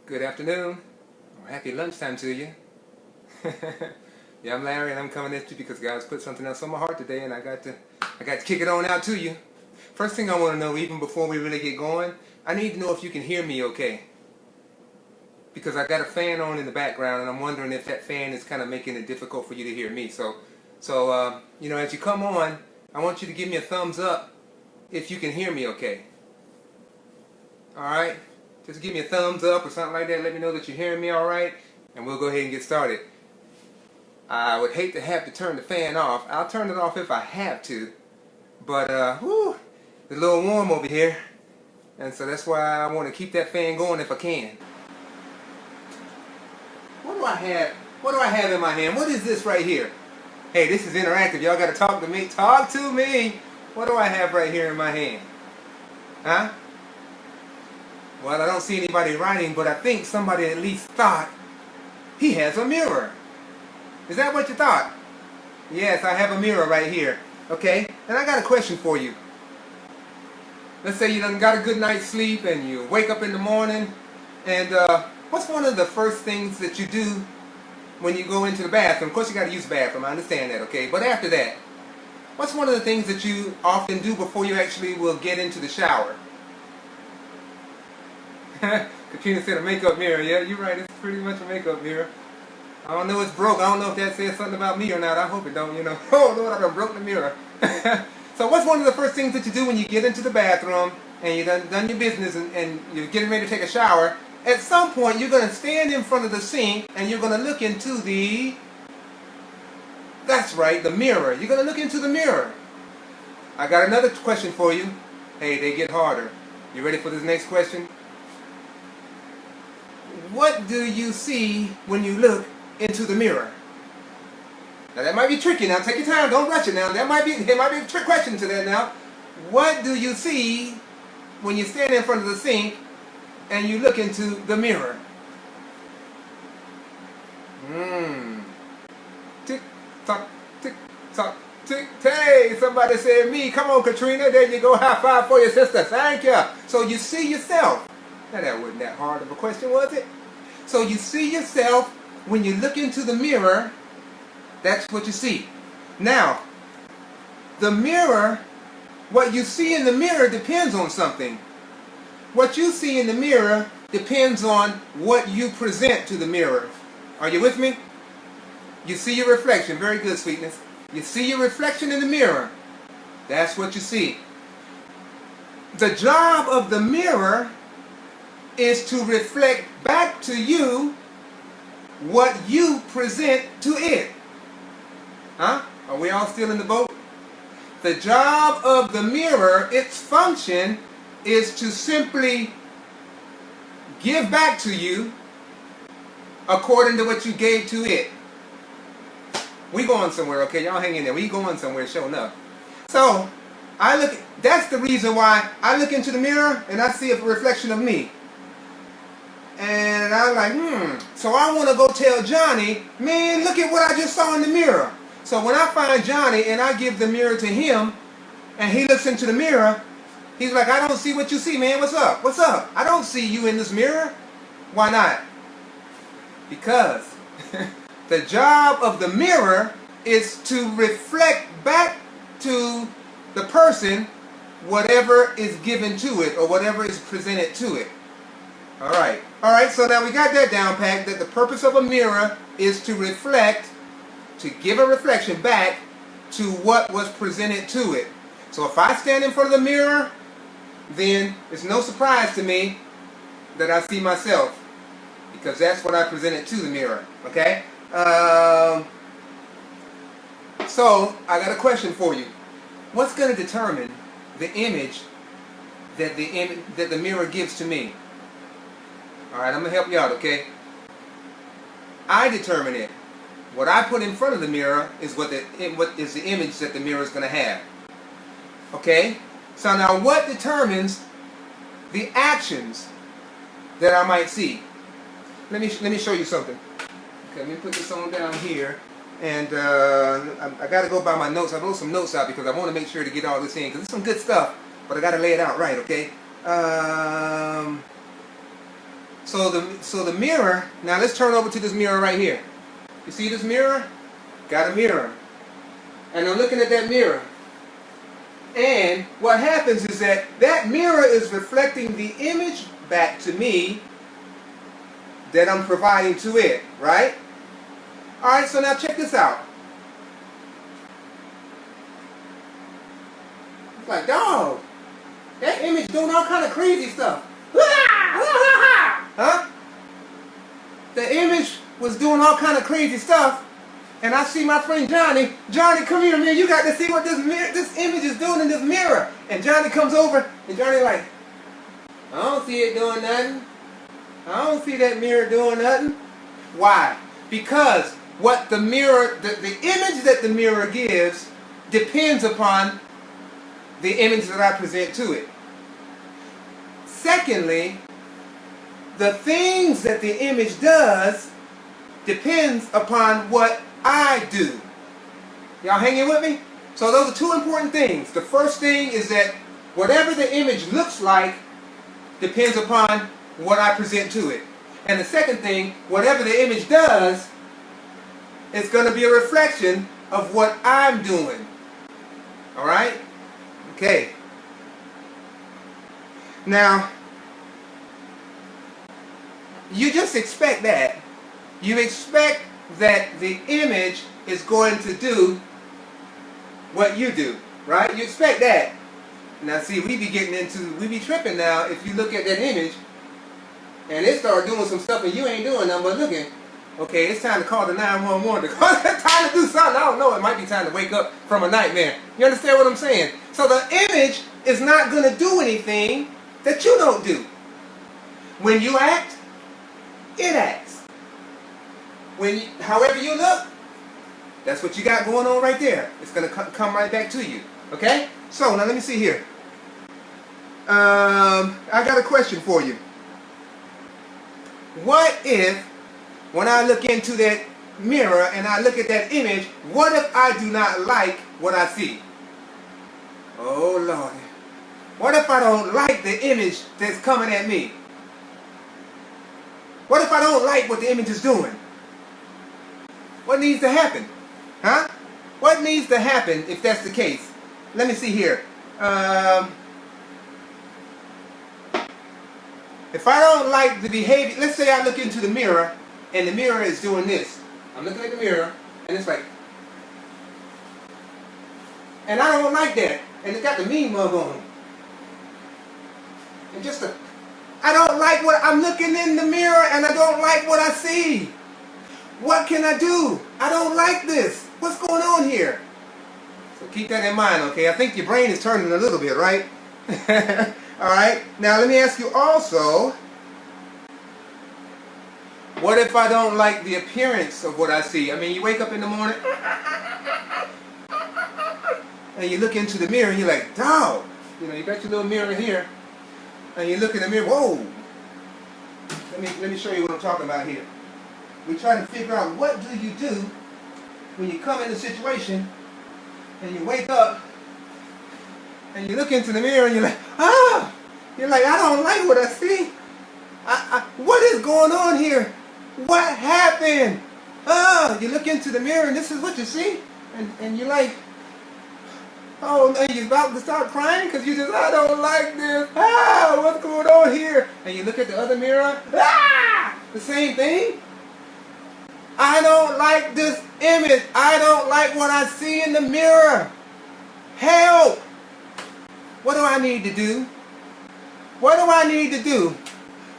Good afternoon, or happy lunchtime to you. Yeah, I'm Larry, and I'm coming at you because God's put something else on my heart today, and I got to kick it on out to you. First thing I want to know, even before we really get going, I need to know if you can hear me okay. Because I got a fan on in the background, and I'm wondering if that fan is kind of making it difficult for you to hear me. So as you come on, I want you to give me a thumbs up if you can hear me okay. All right? Just give me a thumbs up or something like that. Let me know that you're hearing me all right, and we'll go ahead and get started. I would hate to have to turn the fan off. I'll turn it off if I have to, but it's a little warm over here, and so that's why I want to keep that fan going if I can. What do I have? What do I have in my hand? What is this right here? Hey, this is interactive. Y'all got to talk to me. Talk to me. What do I have right here in my hand? Huh? Well, I don't see anybody writing, but I think somebody at least thought he has a mirror. Is that what you thought? Yes, I have a mirror right here. Okay? And I got a question for you. Let's say you done got a good night's sleep and you wake up in the morning, and what's one of the first things that you do when you go into the bathroom? Of course you got to use the bathroom, I understand that, okay? But after that, what's one of the things that you often do before you actually will get into the shower? Katrina said a makeup mirror. Yeah, you're right. It's pretty much a makeup mirror. I don't know it's broke. I don't know if that says something about me or not. I hope it don't, Oh, Lord, I done broke the mirror. So what's one of the first things that you do when you get into the bathroom and you done your business and you're getting ready to take a shower? At some point, you're going to stand in front of the sink and you're going to look into that's right, the mirror. You're going to look into the mirror. I got another question for you. Hey, they get harder. You ready for this next question? What do you see when you look into the mirror? Now that might be tricky. Now take your time. Don't rush it. Now there might be a trick question to that. Now, what do you see when you stand in front of the sink and you look into the mirror? Tick tock, tick tock, tick. Hey, somebody said me. Come on, Katrina. There you go. High five for your sister. Thank you. So you see yourself. Now that wasn't that hard of a question, was it? So you see yourself when you look into the mirror. That's what you see. Now, the mirror, what you see in the mirror depends on something. What you see in the mirror depends on what you present to the mirror. Are you with me? You see your reflection. Very good, sweetness. You see your reflection in the mirror. That's what you see. The job of the mirror is to reflect back to you what you present to it. Huh? Are we all still in the boat? The job of the mirror, its function, is to simply give back to you according to what you gave to it. We going somewhere, okay? Y'all hang in there. We going somewhere, sure enough. So, that's the reason why I look into the mirror and I see a reflection of me. And I'm like, So I want to go tell Johnny, man, look at what I just saw in the mirror. So when I find Johnny and I give the mirror to him, and he looks into the mirror, he's like, I don't see what you see, man. What's up? What's up? I don't see you in this mirror. Why not? Because the job of the mirror is to reflect back to the person whatever is given to it or whatever is presented to it. Alright, so now we got that down packed, that the purpose of a mirror is to reflect, to give a reflection back to what was presented to it. So if I stand in front of the mirror, then it's no surprise to me that I see myself, because that's what I presented to the mirror. Okay? So I got a question for you. What's going to determine the image that the mirror gives to me? Alright, I'm going to help you out, okay? I determine it. What I put in front of the mirror is what is the image that the mirror is going to have. Okay? So now what determines the actions that I might see? Let me show you something. Okay, let me put this on down here. And I got to go by my notes. I wrote some notes out because I want to make sure to get all this in, because it's some good stuff, but I got to lay it out right, okay? So the mirror, now let's turn over to this mirror right here. You see this mirror? Got a mirror. And I'm looking at that mirror. And what happens is that mirror is reflecting the image back to me that I'm providing to it, right? Alright, so now check this out. It's like, dog, that image doing all kind of crazy stuff. Huh? The image was doing all kind of crazy stuff. And I see my friend Johnny. Johnny, come here, man. You got to see what this image is doing in this mirror. And Johnny comes over, and Johnny like, I don't see it doing nothing. I don't see that mirror doing nothing. Why? Because what the mirror, the image that the mirror gives depends upon the image that I present to it. Secondly, the things that the image does depends upon what I do. Y'all hanging with me? So those are two important things. The first thing is that whatever the image looks like depends upon what I present to it. And the second thing, whatever the image does, is going to be a reflection of what I'm doing. Alright? Okay. Now, you just expect that. You expect that the image is going to do what you do, right? You expect that. Now see, we be tripping now if you look at that image and it start doing some stuff and you ain't doing nothing but looking. Okay, it's time to call the 911 because it's time to do something. I don't know, it might be time to wake up from a nightmare. You understand what I'm saying? So the image is not going to do anything that you don't do. When you act, it acts. However you look, that's what you got going on right there. It's going to come right back to you. Okay? So, now let me see here. I got a question for you. What if, when I look into that mirror and I look at that image, what if I do not like what I see? Oh, Lord. What if I don't like the image that's coming at me? What if I don't like what the image is doing? What needs to happen? Huh? What needs to happen if that's the case? Let me see here. If I don't like the behavior, let's say I look into the mirror and the mirror is doing this. I'm looking at the mirror and it's like, and I don't like that. And it's got the mean mug on. And I don't like what I'm looking in the mirror and I don't like what I see. What can I do? I don't like this. What's going on here? So keep that in mind, okay? I think your brain is turning a little bit, right? Alright, now let me ask you also, what if I don't like the appearance of what I see? I mean, you wake up in the morning and you look into the mirror and you're like, dog, you know, you got your little mirror here and you look in the mirror, whoa. Let me show you what I'm talking about here. We try to figure out what do you do when you come in a situation and you wake up and you look into the mirror and you're like, you're like, I don't like what I see. What is going on here? What happened? You look into the mirror and this is what you see, and you're like, oh, and you're about to start crying because you just, I don't like this. What's going on here? And you look at the other mirror, the same thing. I don't like this image. I don't like what I see in the mirror. Help! What do I need to do? What do I need to do?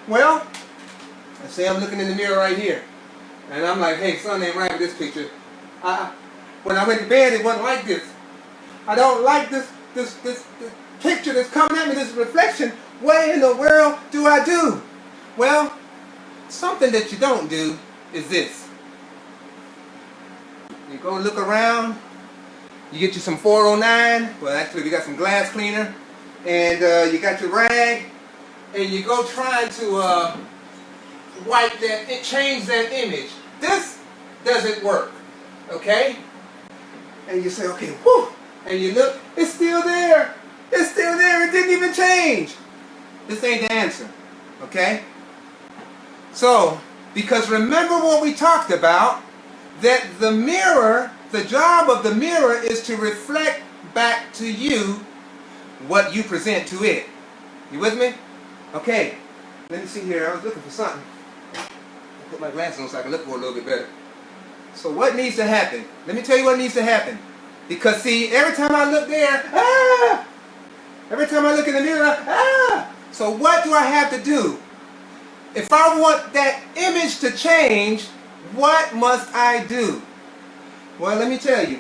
Well, let's say I'm looking in the mirror right here. And I'm like, hey, something ain't right with this picture. When I went to bed, it wasn't like this. I don't like this picture that's coming at me, this reflection. What in the world do I do? Well, something that you don't do is this. You go look around, you get you some 409, well actually we got some glass cleaner, and you got your rag, and you go trying to wipe that, change that image. This doesn't work, okay? And you say, okay, whew, and you look, it's still there. It's still there, it didn't even change. This ain't the answer, okay? So, because remember what we talked about, that the mirror, the job of the mirror is to reflect back to you what you present to it. You with me? Okay, let me see here. I was looking for something. I'll put my glasses on so I can look for it a little bit better. So what needs to happen? Let me tell you what needs to happen. Because see, every time I look there, every time I look in the mirror, So what do I have to do? If I want that image to change, what must I do? Well, let me tell you.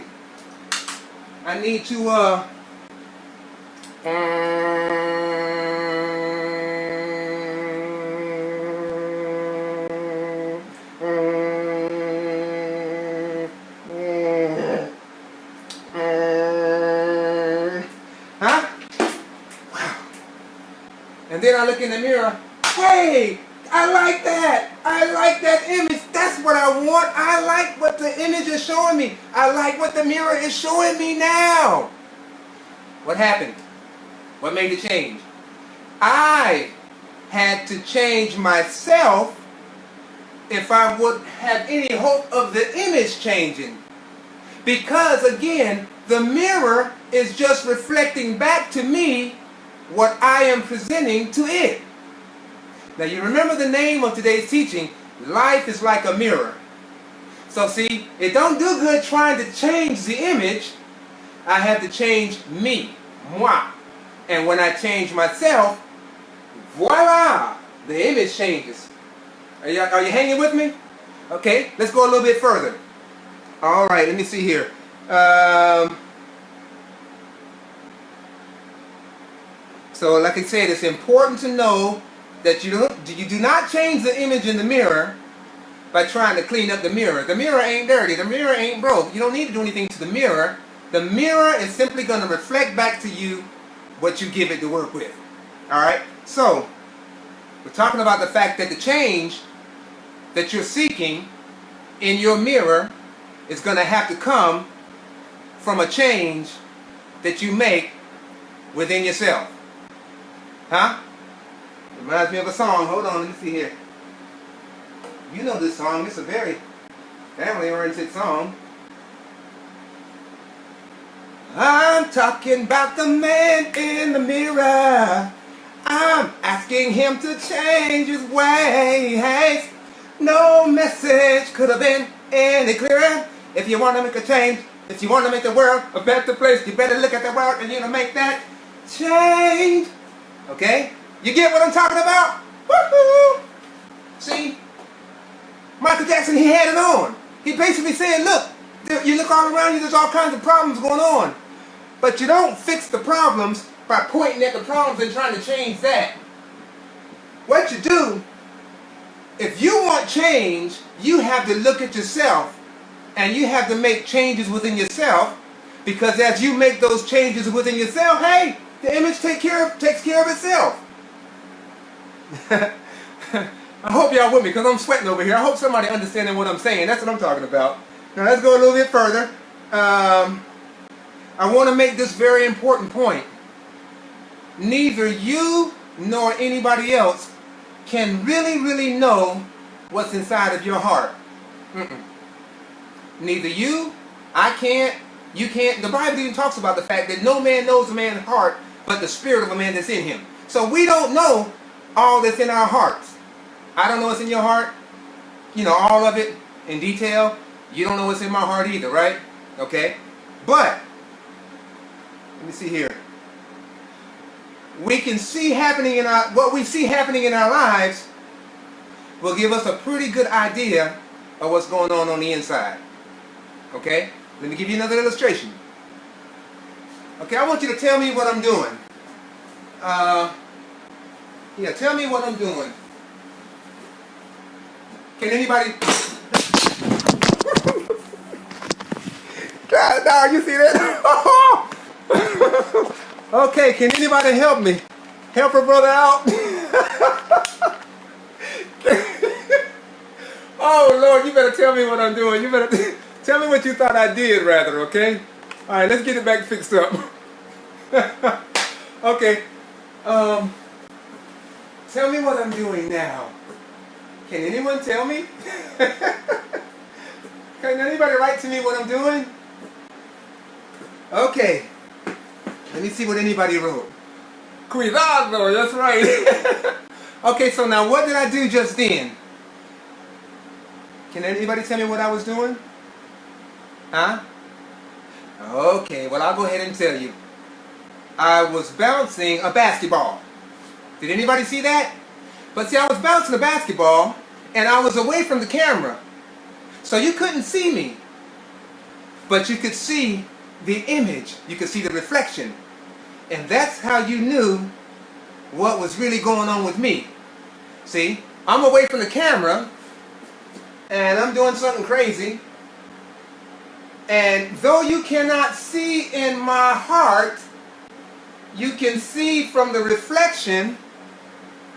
I need to huh? Wow. And then I look in the mirror. Hey, I like that. I like that image. That's what I want. I like what the image is showing me. I like what the mirror is showing me now. What happened? What made the change? I had to change myself if I would have any hope of the image changing. Because again, the mirror is just reflecting back to me what I am presenting to it. Now you remember the name of today's teaching, life is like a mirror. So see, it don't do good trying to change the image. I have to change me, moi. And when I change myself, voila, the image changes. Are you hanging with me? Okay, let's go a little bit further. All right, let me see here. So like I said, it's important to know that you do not change the image in the mirror by trying to clean up the mirror. The mirror ain't dirty. The mirror ain't broke. You don't need to do anything to the mirror. The mirror is simply going to reflect back to you what you give it to work with. Alright? So, we're talking about the fact that the change that you're seeking in your mirror is going to have to come from a change that you make within yourself. Huh? Reminds me of a song. Hold on, let me see here. You know this song. It's a very family-oriented song. I'm talking about the man in the mirror. I'm asking him to change his ways. No message could have been any clearer. If you want to make a change, if you want to make the world a better place, you better look at the world and you know make that change. Okay? You get what I'm talking about? Woohoo! See? Michael Jackson, he had it on. He basically said, look, you look all around you, there's all kinds of problems going on. But you don't fix the problems by pointing at the problems and trying to change that. What you do, if you want change, you have to look at yourself and you have to make changes within yourself, because as you make those changes within yourself, hey, the image takes care of itself. I hope y'all with me because I'm sweating over here. I hope somebody understanding what I'm saying. That's what I'm talking about. Now let's go a little bit further. I want to make this very important point. Neither you nor anybody else can really know what's inside of your heart. Neither you, I can't, you can't. The Bible even talks about the fact that no man knows a man's heart but the spirit of a man that's in him. So we don't know all that's in our hearts. I don't know what's in your heart. You know, all of it in detail. You don't know what's in my heart either, right? Okay? But, let me see here. We can see happening in what we see happening in our lives will give us a pretty good idea of what's going on the inside. Okay? Let me give you another illustration. Okay, I want you to tell me what I'm doing. Yeah, tell me what I'm doing. Can anybody... Now you see that? Okay, can anybody help me? Help a brother out? Oh Lord, you better tell me what I'm doing. You better tell me what you thought I did, rather, okay? Alright, let's get it back fixed up. Okay. Tell me what I'm doing now. Can anyone tell me? Can anybody write to me what I'm doing? Okay. Let me see what anybody wrote. Cuidado, that's right. Okay, so now what did I do just then? Can anybody tell me what I was doing? Huh? Okay, well I'll go ahead and tell you. I was bouncing a basketball. Did anybody see that? But see, I was bouncing a basketball and I was away from the camera. So you couldn't see me. But you could see the image. You could see the reflection. And that's how you knew what was really going on with me. See, I'm away from the camera and I'm doing something crazy. And though you cannot see in my heart, you can see from the reflection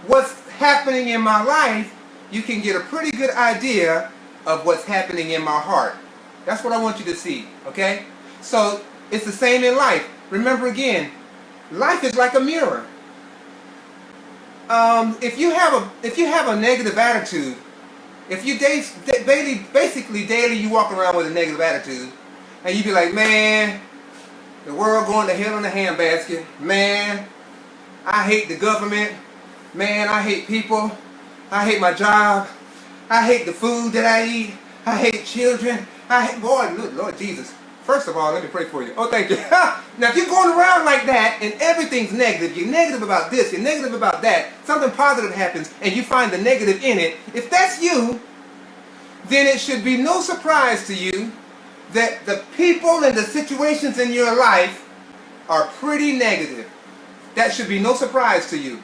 what's happening in my life. You can get a pretty good idea of what's happening in my heart. That's what I want you to see, okay? So it's the same in life. Remember again, life is like a mirror. If you have a negative attitude, if you basically daily you walk around with a negative attitude, and you be like, man, the world going to hell in a handbasket. Man, I hate the government. Man, I hate people. I hate my job. I hate the food that I eat. I hate children. Boy, Lord Jesus. First of all, let me pray for you. Oh, thank you. Now, if you're going around like that and everything's negative, you're negative about this, you're negative about that, something positive happens and you find the negative in it, if that's you, then it should be no surprise to you that the people and the situations in your life are pretty negative. That should be no surprise to you.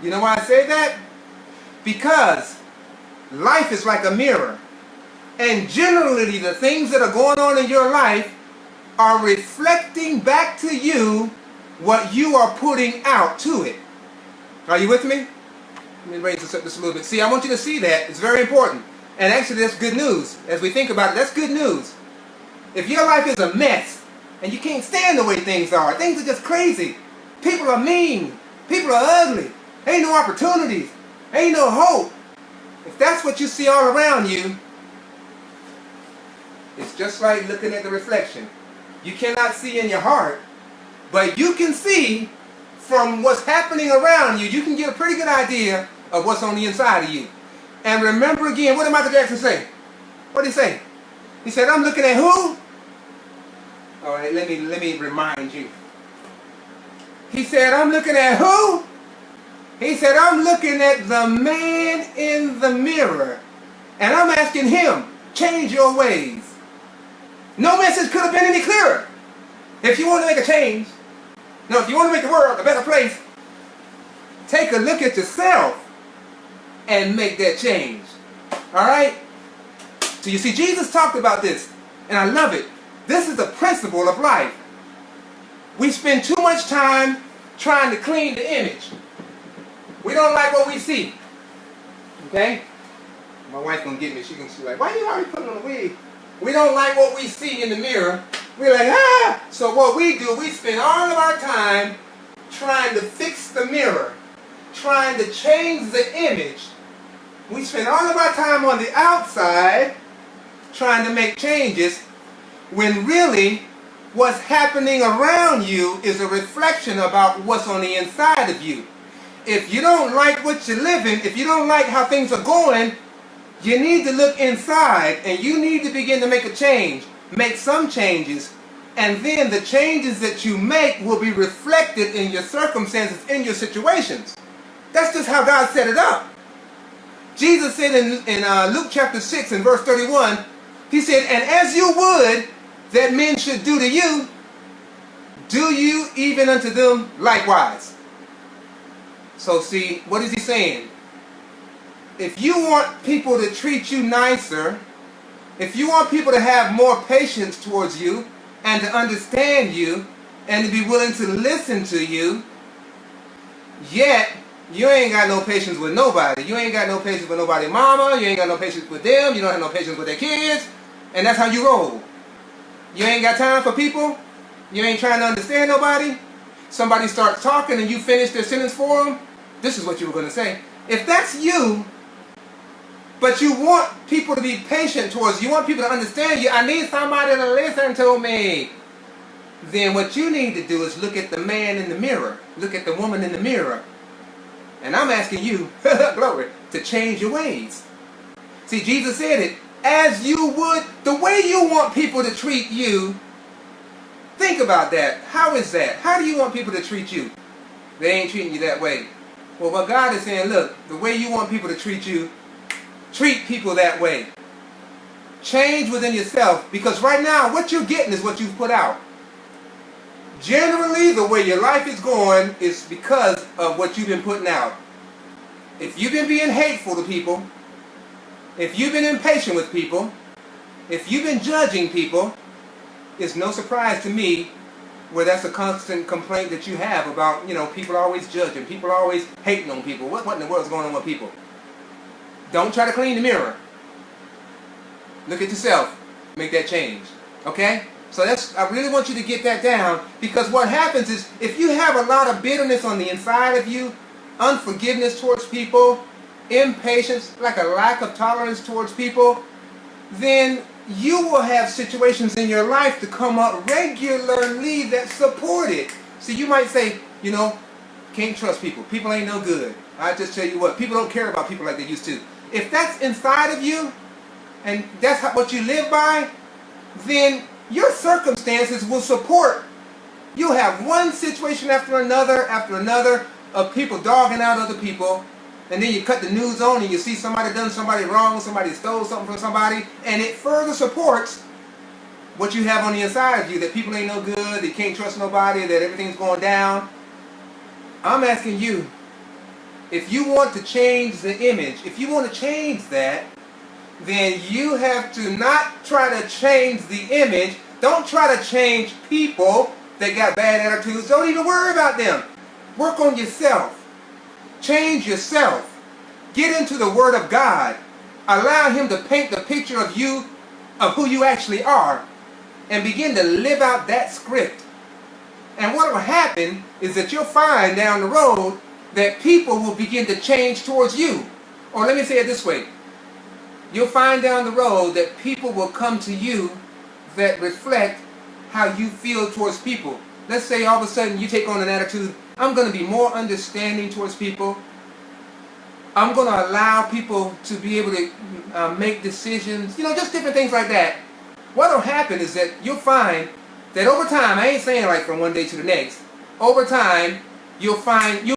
You know why I say that? Because life is like a mirror. And generally the things that are going on in your life are reflecting back to you what you are putting out to it. Are you with me? Let me raise this up just a little bit. See, I want you to see that. It's very important. And actually that's good news. As we think about it, that's good news. If your life is a mess and you can't stand the way things are just crazy. People are mean. People are ugly. Ain't no opportunities. Ain't no hope. If that's what you see all around you, it's just like looking at the reflection. You cannot see in your heart, but you can see from what's happening around you. You can get a pretty good idea of what's on the inside of you. And remember again, what did Michael Jackson say? What did he say? He said, I'm looking at who? All right, let me remind you. He said, I'm looking at who? He said, I'm looking at the man in the mirror. And I'm asking him, change your ways. No message could have been any clearer. If you want to make a change, if you want to make the world a better place, take a look at yourself and make that change. All right? So you see, Jesus talked about this, and I love it. This is the principle of life. We spend too much time trying to clean the image. We don't like what we see. Okay? My wife's going to get me. She's like, why are you already putting on a wig? We don't like what we see in the mirror. We're like, ah! So what we do, we spend all of our time trying to fix the mirror, trying to change the image. We spend all of our time on the outside trying to make changes, when really what's happening around you is a reflection about what's on the inside of you. If you don't like what you're living, if you don't like how things are going, you need to look inside and you need to begin to make a change. Make some changes, and then the changes that you make will be reflected in your circumstances, in your situations. That's just how God set it up. Jesus said in Luke chapter 6 and verse 31, he said, and as you would that men should do to you, do you even unto them likewise. So see, what is he saying? If you want people to treat you nicer, if you want people to have more patience towards you and to understand you and to be willing to listen to you, yet you ain't got no patience with nobody. You ain't got no patience with nobody's mama. You ain't got no patience with them. You don't have no patience with their kids. And that's how you roll. You ain't got time for people. You ain't trying to understand nobody. Somebody starts talking and you finish their sentence for them. This is what you were going to say. If that's you, but you want people to be patient towards you. You want people to understand you. I need somebody to listen to me. Then what you need to do is look at the man in the mirror. Look at the woman in the mirror. And I'm asking you, glory, to change your ways. See, Jesus said it, as you would, the way you want people to treat you. Think about that. How is that? How do you want people to treat you? They ain't treating you that way. Well, what God is saying, look, the way you want people to treat you, treat people that way. Change within yourself, because right now what you're getting is what you've put out. Generally, the way your life is going is because of what you've been putting out. If you've been being hateful to people, if you've been impatient with people, if you've been judging people, it's no surprise to me where that's a constant complaint that you have about, people always judging, people always hating on people. What in the world is going on with people? Don't try to clean the mirror. Look at yourself. Make that change. Okay? So I really want you to get that down, because what happens is if you have a lot of bitterness on the inside of you, unforgiveness towards people, impatience, like a lack of tolerance towards people, then you will have situations in your life to come up regularly that support it. See, you might say, can't trust people. People ain't no good. I just tell you what, people don't care about people like they used to. If that's inside of you, and that's what you live by, then your circumstances will support. You'll have one situation after another of people dogging out other people, and then you cut the news on and you see somebody done somebody wrong, somebody stole something from somebody, and it further supports what you have on the inside of you, that people ain't no good, that you can't trust nobody, that everything's going down. I'm asking you, if you want to change the image, if you want to change that, then you have to not try to change the image. Don't try to change people that got bad attitudes. Don't even worry about them. Work on yourself. Change yourself. Get into the Word of God. Allow Him to paint the picture of you, of who you actually are, and begin to live out that script. And what will happen is that you'll find down the road that people will begin to change towards you. Or let me say it this way. You'll find down the road that people will come to you that reflect how you feel towards people. Let's say all of a sudden you take on an attitude, I'm going to be more understanding towards people. I'm going to allow people to be able to make decisions, just different things like that. What will happen is that you'll find that over time, I ain't saying like from one day to the next, over time, you'll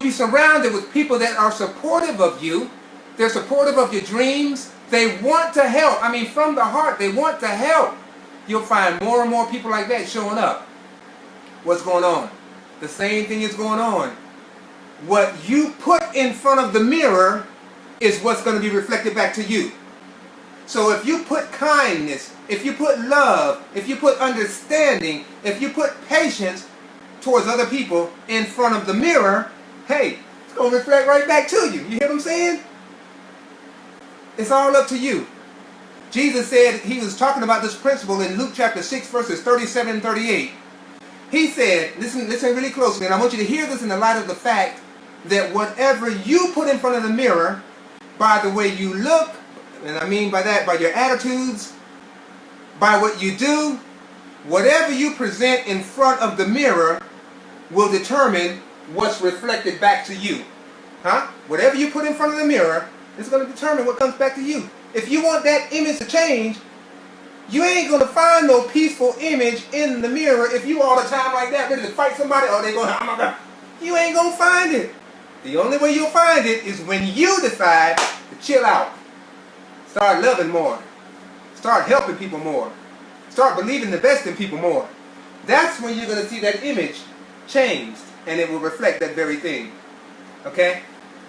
be surrounded with people that are supportive of you. They're supportive of your dreams. They want to help. I mean, from the heart, they want to help. You'll find more and more people like that showing up. What's going on? The same thing is going on. What you put in front of the mirror is what's going to be reflected back to you. So if you put kindness, if you put love, if you put understanding, if you put patience towards other people in front of the mirror, hey, it's going to reflect right back to you. You hear what I'm saying? It's all up to you. Jesus said, He was talking about this principle in Luke chapter 6 verses 37 and 38. He said, listen really closely, and I want you to hear this in the light of the fact that whatever you put in front of the mirror, by the way you look, and I mean by that, by your attitudes, by what you do, whatever you present in front of the mirror will determine what's reflected back to you. Whatever you put in front of the mirror, it's going to determine what comes back to you. If you want that image to change, you ain't going to find no peaceful image in the mirror if you all the time like that, ready to fight somebody, or they going, oh my God. You ain't going to find it. The only way you'll find it is when you decide to chill out. Start loving more. Start helping people more. Start believing the best in people more. That's when you're going to see that image changed, and it will reflect that very thing. Okay?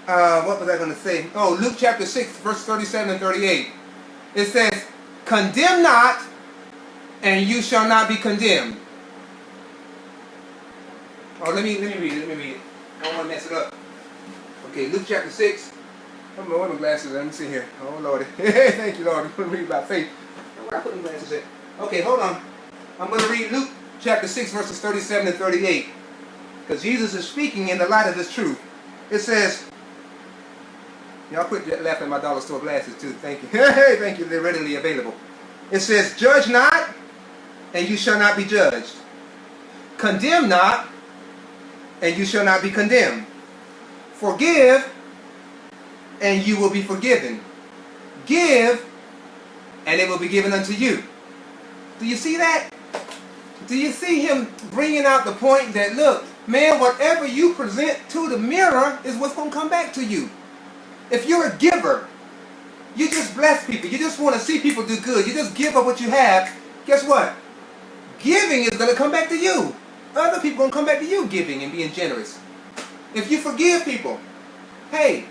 What was I going to say? Oh, Luke chapter 6, verse 37 and 38. It says, condemn not, and you shall not be condemned. Oh, let me read it. I don't want to mess it up. Okay, Luke chapter 6. I don't know where my glasses are. Let me see here. Oh, Lord. Thank you, Lord. I'm going to read by faith. Where I put them glasses at? Okay, hold on. I'm going to read Luke chapter 6, verses 37 and 38. Because Jesus is speaking in the light of this truth. It says, Y'all quit laughing at my dollar store glasses too. Thank you. Hey, thank you. They're readily available. It says, judge not, and you shall not be judged. Condemn not, and you shall not be condemned. Forgive, and you will be forgiven. Give, and it will be given unto you. Do you see that? Do you see him bringing out the point that, look, man, whatever you present to the mirror is what's going to come back to you. If you're a giver, you just bless people. You just want to see people do good. You just give up what you have. Guess what? Giving is going to come back to you. Other people are going to come back to you giving and being generous. If you forgive people, hey,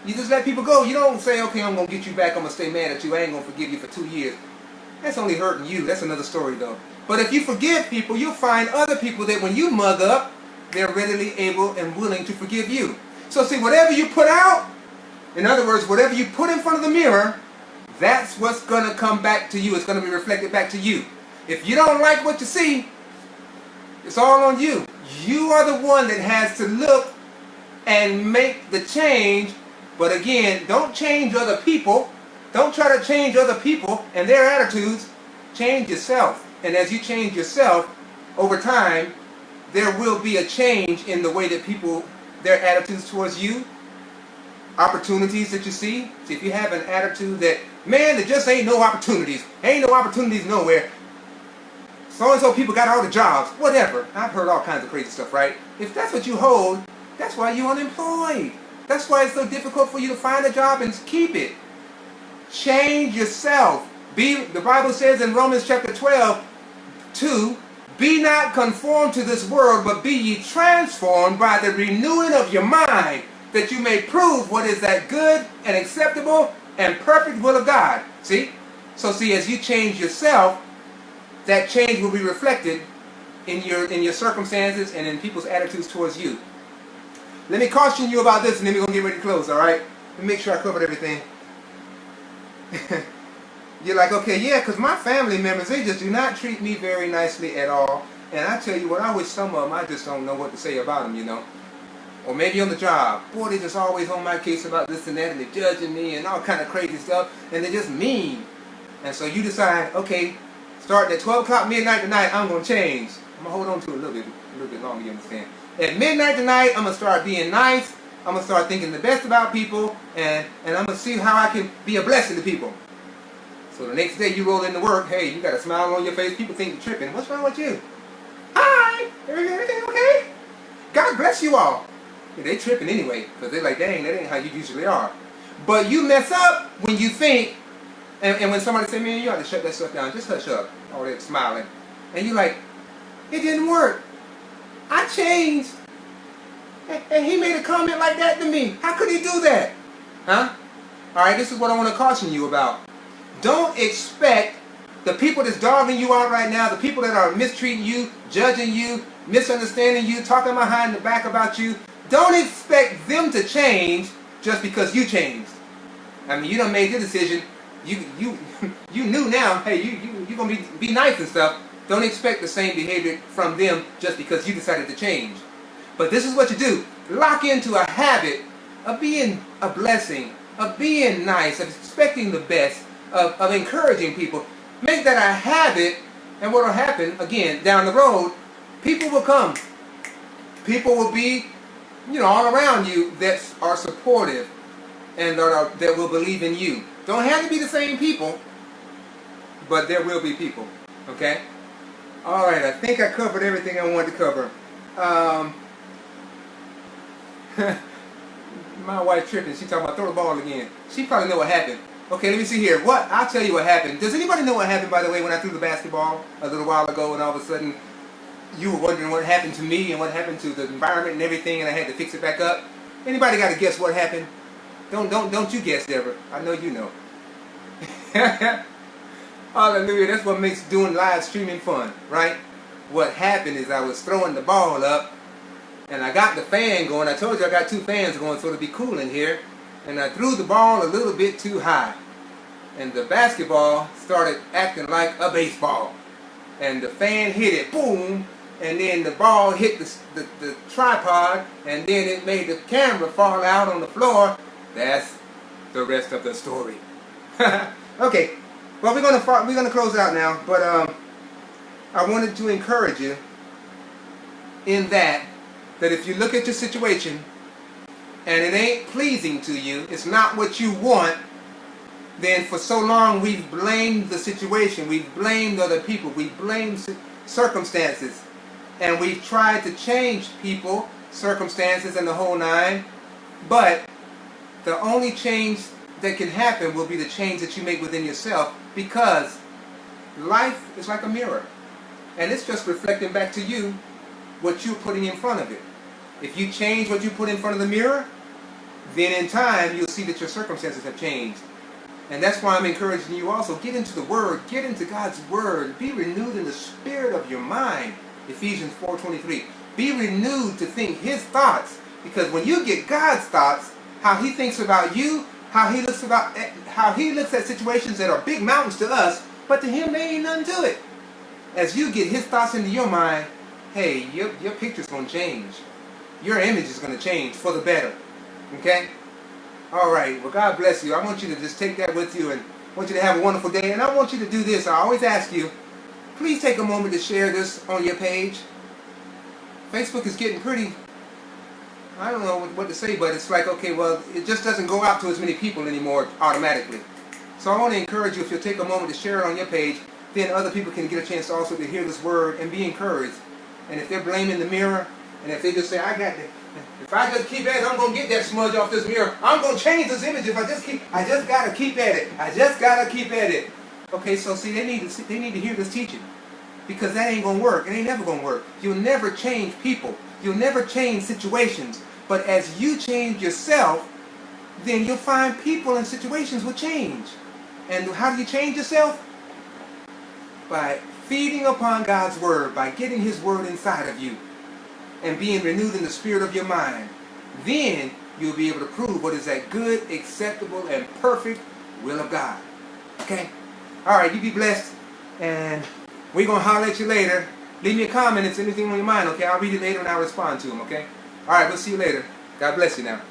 you just let people go. You don't say, okay, I'm going to get you back. I'm going to stay mad at you. I ain't going to forgive you for 2 years. That's only hurting you. That's another story, though. But if you forgive people, you'll find other people that when you mug up, they're readily able and willing to forgive you. So see, whatever you put out, in other words, whatever you put in front of the mirror, that's what's going to come back to you. It's going to be reflected back to you. If you don't like what you see, it's all on you. You are the one that has to look and make the change. But again, don't change other people. Don't try to change other people and their attitudes. Change yourself. And as you change yourself, over time, there will be a change in the way that people, their attitudes towards you, opportunities that you see. See, if you have an attitude that, man, there just ain't no opportunities. Ain't no opportunities nowhere. So-and-so people got all the jobs. Whatever. I've heard all kinds of crazy stuff, right? If that's what you hold, that's why you're unemployed. That's why it's so difficult for you to find a job and keep it. Change yourself. The Bible says in Romans chapter 12:2, be not conformed to this world, but be ye transformed by the renewing of your mind, that you may prove what is that good and acceptable and perfect will of God. See? So see, as you change yourself, that change will be reflected in your circumstances and in people's attitudes towards you. Let me caution you about this, and then we're going to get ready to close, all right? Let me make sure I covered everything. You're like, okay, yeah, because my family members, they just do not treat me very nicely at all. And I tell you what, I wish some of them, I just don't know what to say about them, you know. Or maybe on the job. Boy, they just always on my case about this and that, and they're judging me and all kind of crazy stuff, and they're just mean. And so you decide, okay, starting at 12 o'clock midnight tonight, I'm going to change. I'm going to hold on to it a little bit longer, you understand. At midnight tonight, I'm going to start being nice. I'm going to start thinking the best about people, and I'm going to see how I can be a blessing to people. So the next day you roll into work, hey, you got a smile on your face, people think you're tripping. What's wrong with you? Hi! Everything okay? God bless you all. Yeah, they tripping anyway, because they're like, dang, that ain't how you usually are. But you mess up when you think, and when somebody say, man, you ought to shut that stuff down, just hush up, all that smiling. And you're like, it didn't work. I changed. And he made a comment like that to me. How could he do that? Huh? Alright, this is what I want to caution you about. Don't expect the people that's dogging you out right now, the people that are mistreating you, judging you, misunderstanding you, talking behind the back about you, don't expect them to change just because you changed. I mean, you done made your decision. You knew now, hey, you're going to be nice and stuff. Don't expect the same behavior from them just because you decided to change. But this is what you do. Lock into a habit of being a blessing, of being nice, of expecting the best, of encouraging people. Make that a habit, and what will happen, again, down the road, people will come. People will be, all around you that are supportive and that will believe in you. Don't have to be the same people, but there will be people. Okay? All right, I think I covered everything I wanted to cover. My wife tripping. She talking about throw the ball again. She probably know what happened. Okay, let me see here. I'll tell you what happened. Does anybody know what happened, by the way, when I threw the basketball a little while ago, and all of a sudden you were wondering what happened to me and what happened to the environment and everything, and I had to fix it back up? Anybody got to guess what happened? Don't you guess, Deborah. I know you know. Hallelujah. That's what makes doing live streaming fun, right? What happened is I was throwing the ball up, and I got the fan going. I told you I got 2 fans going so it'll be cool in here. And I threw the ball a little bit too high. And the basketball started acting like a baseball. And the fan hit it, boom, and then the ball hit the tripod, and then it made the camera fall out on the floor. That's the rest of the story. Okay, well, we're gonna close out now, but I wanted to encourage you in that if you look at your situation and it ain't pleasing to you, it's not what you want, then for so long we've blamed the situation, we've blamed other people, we've blamed circumstances, and we've tried to change people, circumstances, and the whole nine. But the only change that can happen will be the change that you make within yourself, because life is like a mirror, and it's just reflecting back to you what you're putting in front of it. If you change what you put in front of the mirror, then in time you'll see that your circumstances have changed. And that's why I'm encouraging you also, get into the Word, get into God's Word, be renewed in the spirit of your mind. Ephesians 4:23. Be renewed to think His thoughts, because when you get God's thoughts, how He thinks about you, how He looks at situations that are big mountains to us, but to Him they ain't nothing to it. As you get His thoughts into your mind, hey, your picture's going to change. Your image is going to change for the better. Okay? All right. Well, God bless you. I want you to just take that with you, and I want you to have a wonderful day. And I want you to do this. I always ask you, please take a moment to share this on your page. Facebook is getting pretty, I don't know what to say, but it's like, okay, well, it just doesn't go out to as many people anymore automatically. So I want to encourage you, if you'll take a moment to share it on your page, then other people can get a chance also to hear this word and be encouraged. And if they're blaming the mirror, and if they just say, if I just keep at it, I'm going to get that smudge off this mirror. I'm going to change this image if I just got to keep at it. I just got to keep at it. Okay, so see, they need to hear this teaching. Because that ain't going to work. It ain't never going to work. You'll never change people. You'll never change situations. But as you change yourself, then you'll find people and situations will change. And how do you change yourself? By feeding upon God's Word, by getting His Word inside of you, and being renewed in the spirit of your mind. Then you'll be able to prove what is that good, acceptable, and perfect will of God. Okay? All right, you be blessed, and we're going to holler at you later. Leave me a comment if there's anything on your mind, okay? I'll read it later and I'll respond to them, okay? All right, we'll see you later. God bless you now.